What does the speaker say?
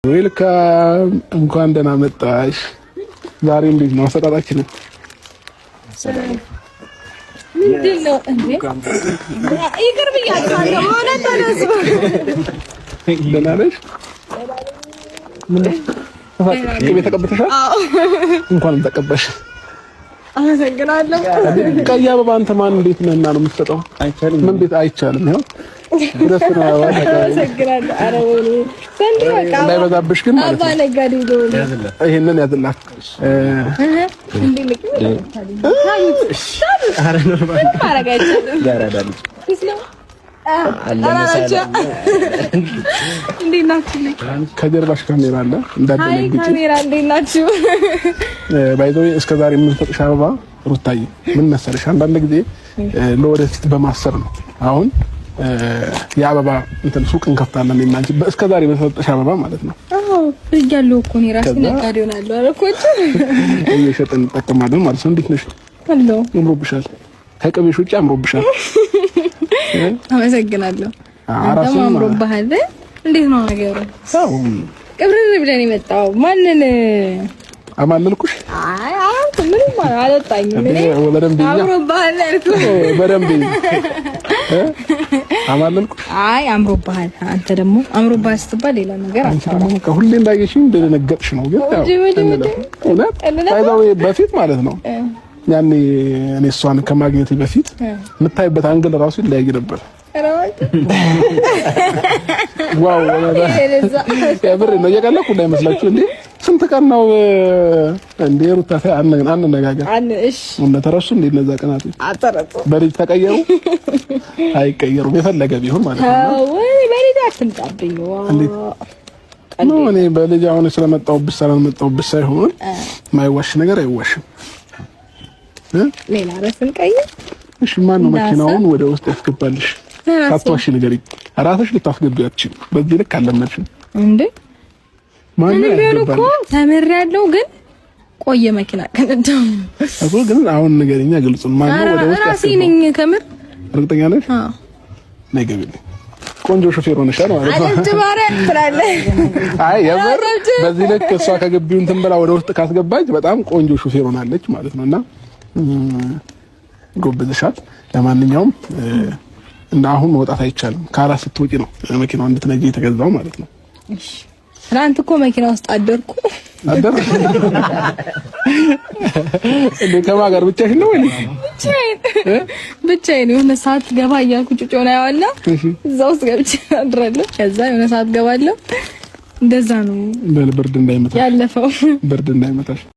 ዌልካም እንኳን ደህና መጣሽ። ዛሬ እንዴት ነው አሰጣጣችን? ምንድነው እንዴ? ይቅር ብያለሁ። ሆነ ተነሱ። ደህና ነሽ? ምን ነው ተቀበተሻል? እንኳን ተቀበሽ። አመሰግናለሁ። ቀይ አበባ አንተ ማን እንዴት ነህና ነው የምትሰጠው? አይቻልም። ምን ቤት አይቻልም? ያው ድረስ ነው አዋላ አመሰግናለሁ። ኧረ ወይኔ ሰንዴ በቃ እንዳይበዛብሽ ግን ማለት ነው። አባ ነጋዴ ነው። ይሄንን ያዝላት እንዴ ልክ ኧረ ኖርማል ማረጋችሁ ያራዳል ይስለው እንዴት ናችሁ? ከጀርባሽ ካሜራ አለ እንዳደነግጪ። ካሜራ እንዴት ናችሁ? ባይዘው እስከ ዛሬ የምንሰጥሽ አበባ ሩታዬ ምን መሰለሽ፣ አንዳንድ ጊዜ ለወደፊት በማሰብ ነው። አሁን የአበባ እንትን ሱቅ እንከፍታለን እና እንጂ እስከ ዛሬ በሰጠሽ አበባ ማለት ነው። አዎ እያለሁ እኮ ነው ራስ ነጋዴ ሆናለሁ አረኮች እየሸጥን እንጠቀማለን ማለት ነው። እንዴት ነሽ? አሎ አምሮብሻል። ከቅቤሽ ውጪ አምሮብሻል። አመሰግናለሁ። አራሱም አምሮብሃል። እንዴት ነው ነገሩ? አዎ ቅብርር ብለን የመጣው ማንን አማለልኩሽ? አይ አንተ ምንም አልወጣኝም። እኔ አምሮብሃል አልኩህ። በደንብ አማለልኩሽ? አይ አምሮብሃል። አንተ ደግሞ አምሮብሃል ስትባል ሌላ ነገር አታውቅም። ከሁሌ እንዳየሽኝ እንደነገጥሽ ነው። ግን እውነት ታይዛው በፊት ማለት ነው ያኔ እኔ እሷን ከማግኘት በፊት የምታይበት አንግል ራሱ ይለያይ ነበር። ዋው ያብር ነው የቀለኩ እንዳይመስላችሁ እንዴ! ስንት ቀን ነው እንዴ ሩታ አንነጋገር እሺ እና ተረሱ እንዴ እነዛ ቀናት አጠረጡ በልጅ ተቀየሩ አይቀየሩም የፈለገ ቢሆን ማለት ነው። ወይ በልጅ አትምጣብኝ። ነው እኔ በልጅ አሁን ስለመጣሁብሽ ስላልመጣሁብሽ ሳይሆን ማይዋሽ ነገር አይዋሽም። ሌላ ራስን ቀይር። እሺ ማን ነው መኪናውን ወደ ውስጥ ያስገባልሽ? አትዋሽ ንገሪኝ። ራስሽ ልታስገቢው አትችይም። በዚህ ልክ አለመድሽም እንዴ? ማን ነው ያስገባልሽ? ተመሪያለሁ ግን ቆየ መኪና ከነዳው እኮ ግን አሁን ንገሪኛ ግልጽ። ማን ነው ወደ ውስጥ ያስገባው? ራሴ ነኝ። ከምር እርግጠኛ ነሽ? አዎ ነገርልኝ። ቆንጆ ሾፌር ሆነሻል ማለት ነው። አልተባረ ትላለ። አይ የምር በዚህ ልክ እሷ ከገቢው እንትን ብላ ወደ ውስጥ ካስገባች በጣም ቆንጆ ሾፌር ሆናለች ማለት ነውና ጎበዝሻል። ለማንኛውም እና አሁን መውጣት አይቻልም። ካላስ ስትወጪ ነው መኪናው እንድትነጂ የተገዛው ማለት ነው። እሺ ትናንት እኮ መኪና ውስጥ አደርኩ። እንዴ ከማን ጋር ብቻሽን ነው ወይ? ብቻዬን የሆነ ሰዓት ገባ እያልኩ ጩጮና ያዋላ እዛ ውስጥ ገብቼ አድራለሁ። ከዛ የሆነ ሰዓት ገባለሁ። እንደዛ ነው። ብርድ እንዳይመታሽ ያለፈው ብርድ እንዳይመታሽ